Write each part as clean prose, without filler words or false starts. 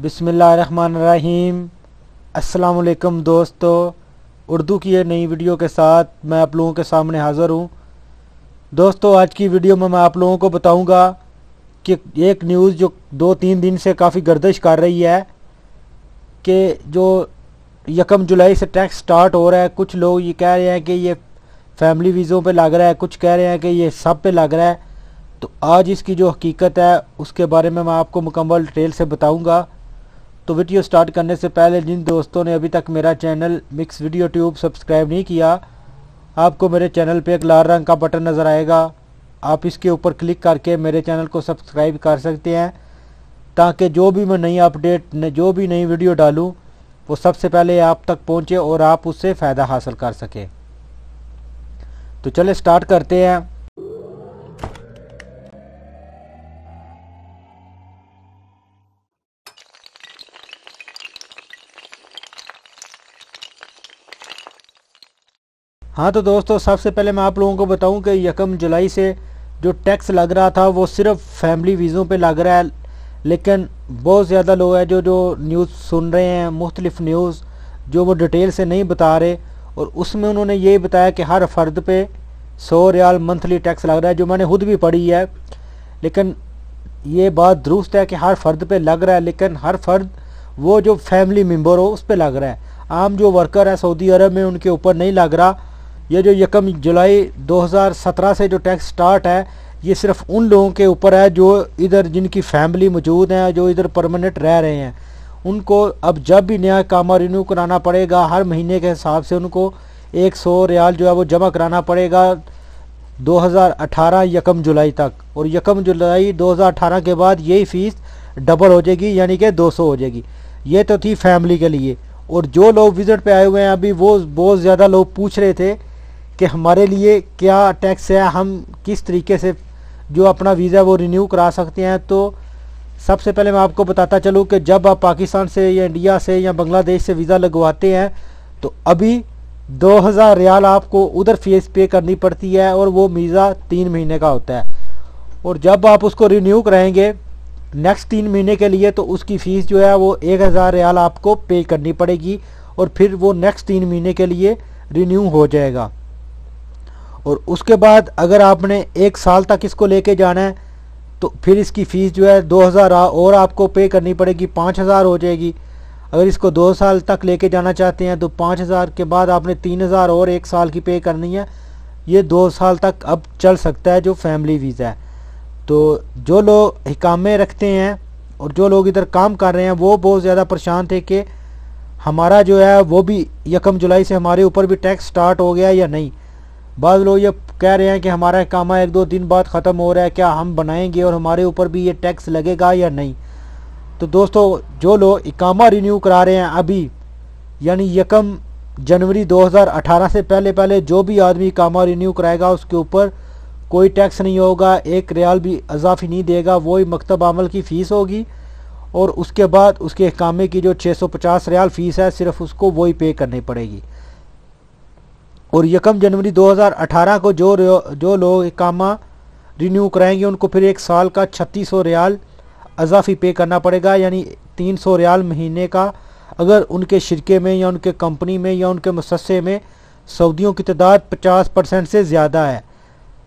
बिस्मिल्लाहिर्रहमानिर्रहीम। अस्सलाम वालेकुम दोस्तों, उर्दू की ये नई वीडियो के साथ मैं आप लोगों के सामने हाज़िर हूँ। दोस्तों, आज की वीडियो में मैं आप लोगों को बताऊंगा कि एक न्यूज़ जो 2-3 दिन से काफ़ी गर्दिश कर रही है कि जो 1 जुलाई से टैक्स स्टार्ट हो रहा है। कुछ लोग ये कह रहे हैं कि ये फैमिली वीज़ों पे लग रहा है, कुछ कह रहे हैं कि ये सब पे लग रहा है। तो आज इसकी जो हकीकत है उसके बारे में मैं आपको मुकम्मल डिटेल से बताऊंगा। तो वीडियो स्टार्ट करने से पहले जिन दोस्तों ने अभी तक मेरा channel mix video tube subscribe नहीं किया, आपको मेरे चैनल पे एक लाल रंग का बटन नज़र आएगा, आप इसके ऊपर क्लिक करके मेरे चैनल को सब्सक्राइब कर सकते हैं, ताकि जो भी मैं नई अपडेट जो भी नई वीडियो डालूं वो सबसे पहले आप तक पहुंचे और आप उससे फ़ायदा हासिल कर सकें। तो चले स्टार्ट करते हैं। हाँ तो दोस्तों, सबसे पहले मैं आप लोगों को बताऊं कि 1 जुलाई से जो टैक्स लग रहा था वो सिर्फ फैमिली वीज़ों पे लग रहा है। लेकिन बहुत ज़्यादा लोग हैं जो न्यूज़ सुन रहे हैं, मुख्तलिफ न्यूज़ जो वो डिटेल से नहीं बता रहे, और उसमें उन्होंने ये बताया कि हर फ़र्द पे 100 रियाल मंथली टैक्स लग रहा है, जो मैंने खुद भी पढ़ी है। लेकिन ये बात दुरुस्त है कि हर फ़र्द पे लग रहा है, लेकिन हर फ़र्द वो जो फैमिली मेम्बर हो उस पर लग रहा है। आम जो वर्कर है सऊदी अरब में उनके ऊपर नहीं लग रहा। ये जो 1 जुलाई 2017 से जो टैक्स स्टार्ट है ये सिर्फ उन लोगों के ऊपर है जो इधर जिनकी फैमिली मौजूद है, जो इधर परमानेंट रह रहे हैं। उनको अब जब भी नया कामा रिन्यू कराना पड़ेगा, हर महीने के हिसाब से उनको 100 रियाल जो है वो जमा कराना पड़ेगा 2018 1 जुलाई तक। और 1 जुलाई 2018 के बाद यही फ़ीस डबल हो जाएगी, यानी कि 200 हो जाएगी। ये तो थी फैमिली के लिए। और जो लोग विज़िट पे आए हुए हैं अभी, वो बहुत ज़्यादा लोग पूछ रहे थे कि हमारे लिए क्या टैक्स है, हम किस तरीके से जो अपना वीज़ा वो रिन्यू करा सकते हैं। तो सबसे पहले मैं आपको बताता चलूँ कि जब आप पाकिस्तान से या इंडिया से या बांग्लादेश से वीज़ा लगवाते हैं तो अभी 2000 रियाल आपको उधर फ़ीस पे करनी पड़ती है, और वो वीज़ा 3 महीने का होता है। और जब आप उसको रिन्यू कराएंगे नेक्स्ट 3 महीने के लिए, तो उसकी फ़ीस जो है वो 1000 रियाल आपको पे करनी पड़ेगी, और फिर वो नेक्स्ट 3 महीने के लिए रिन्यू हो जाएगा। और उसके बाद अगर आपने 1 साल तक इसको लेके जाना है तो फिर इसकी फ़ीस जो है 2000 और आपको पे करनी पड़ेगी, 5000 हो जाएगी। अगर इसको 2 साल तक लेके जाना चाहते हैं तो 5000 के बाद आपने 3000 और 1 साल की पे करनी है। ये 2 साल तक अब चल सकता है जो फैमिली वीज़ा है। तो जो लोग इकामे रखते हैं और जो लोग इधर काम कर रहे हैं वो बहुत ज़्यादा परेशान थे कि हमारा जो है वो भी 1 जुलाई से हमारे ऊपर भी टैक्स स्टार्ट हो गया या नहीं। बाद लोग ये कह रहे हैं कि हमारा कामा 1-2 दिन बाद ख़त्म हो रहा है, क्या हम बनाएंगे और हमारे ऊपर भी ये टैक्स लगेगा या नहीं। तो दोस्तों, जो लोग इकामा रिन्यू करा रहे हैं अभी, यानी 1 जनवरी 2018 से पहले पहले जो भी आदमी इकामा रिन्यू कराएगा उसके ऊपर कोई टैक्स नहीं होगा, 1 रियाल भी इजाफी नहीं देगा, वही मकतब अमल की फ़ीस होगी। और उसके बाद उसके इकामे की जो 650 रियाल फ़ीस है सिर्फ उसको वही पे करनी पड़ेगी। और 1 जनवरी 2018 को जो लोग इकामा रिन्यू कराएंगे उनको फिर 1 साल का 3600 रियाल इजाफी पे करना पड़ेगा, यानी 300 रियाल महीने का। अगर उनके शिरके में या उनके कंपनी में या उनके मुसस्से में सऊदियों की तादाद 50% से ज़्यादा है।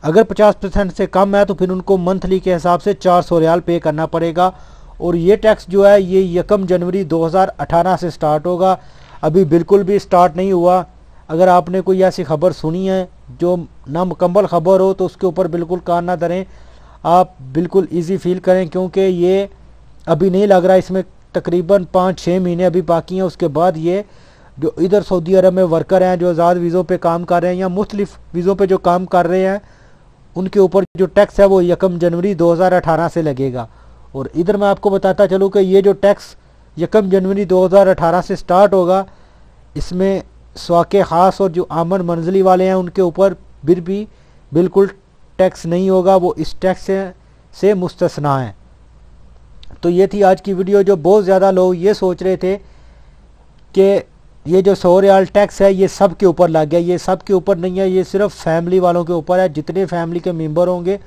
अगर 50% से कम है तो फिर उनको मंथली के हिसाब से 400 रियाल पे करना पड़ेगा। और ये टैक्स जो है ये 1 जनवरी 2018 से स्टार्ट होगा, अभी बिल्कुल भी स्टार्ट नहीं हुआ। अगर आपने कोई ऐसी खबर सुनी है जो ना मुकम्मल खबर हो तो उसके ऊपर बिल्कुल कान ना धरें, आप बिल्कुल इजी फील करें, क्योंकि ये अभी नहीं लग रहा। इसमें तकरीबन 5-6 महीने अभी बाकी हैं। उसके बाद ये जो इधर सऊदी अरब में वर्कर हैं जो आज़ाद वीज़ों पे काम कर रहे हैं या मुख्तलिफ वीज़ों पे जो काम कर रहे हैं, उनके ऊपर जो टैक्स है वो 1 जनवरी 2018 से लगेगा। और इधर मैं आपको बताता चलूँ कि ये जो टैक्स 1 जनवरी 2018 से स्टार्ट होगा, इसमें स्वाके ख़ास और जो आमन मंजली वाले हैं उनके ऊपर फिर भी बिल्कुल टैक्स नहीं होगा, वो इस टैक्स से मुस्तस्ना है। तो ये थी आज की वीडियो। जो बहुत ज़्यादा लोग ये सोच रहे थे कि ये जो 100 रियाल टैक्स है ये सब के ऊपर लग गया, ये सब के ऊपर नहीं है, ये सिर्फ फैमिली वालों के ऊपर है। जितने फैमिली के मेंबर होंगे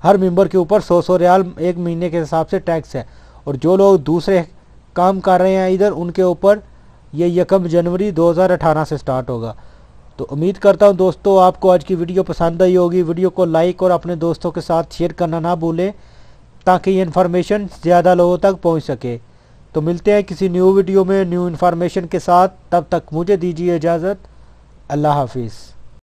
हर मेंबर के ऊपर 100 रियाल 1 महीने के हिसाब से टैक्स है। और जो लोग दूसरे काम कर रहे हैं इधर, उनके ऊपर ये 1 जनवरी 2018 से स्टार्ट होगा। तो उम्मीद करता हूँ दोस्तों आपको आज की वीडियो पसंद आई होगी। वीडियो को लाइक और अपने दोस्तों के साथ शेयर करना ना भूलें ताकि ये इन्फॉर्मेशन ज़्यादा लोगों तक पहुँच सके। तो मिलते हैं किसी न्यू वीडियो में न्यू इन्फॉर्मेशन के साथ, तब तक मुझे दीजिए इजाज़त। अल्लाह हाफिज़।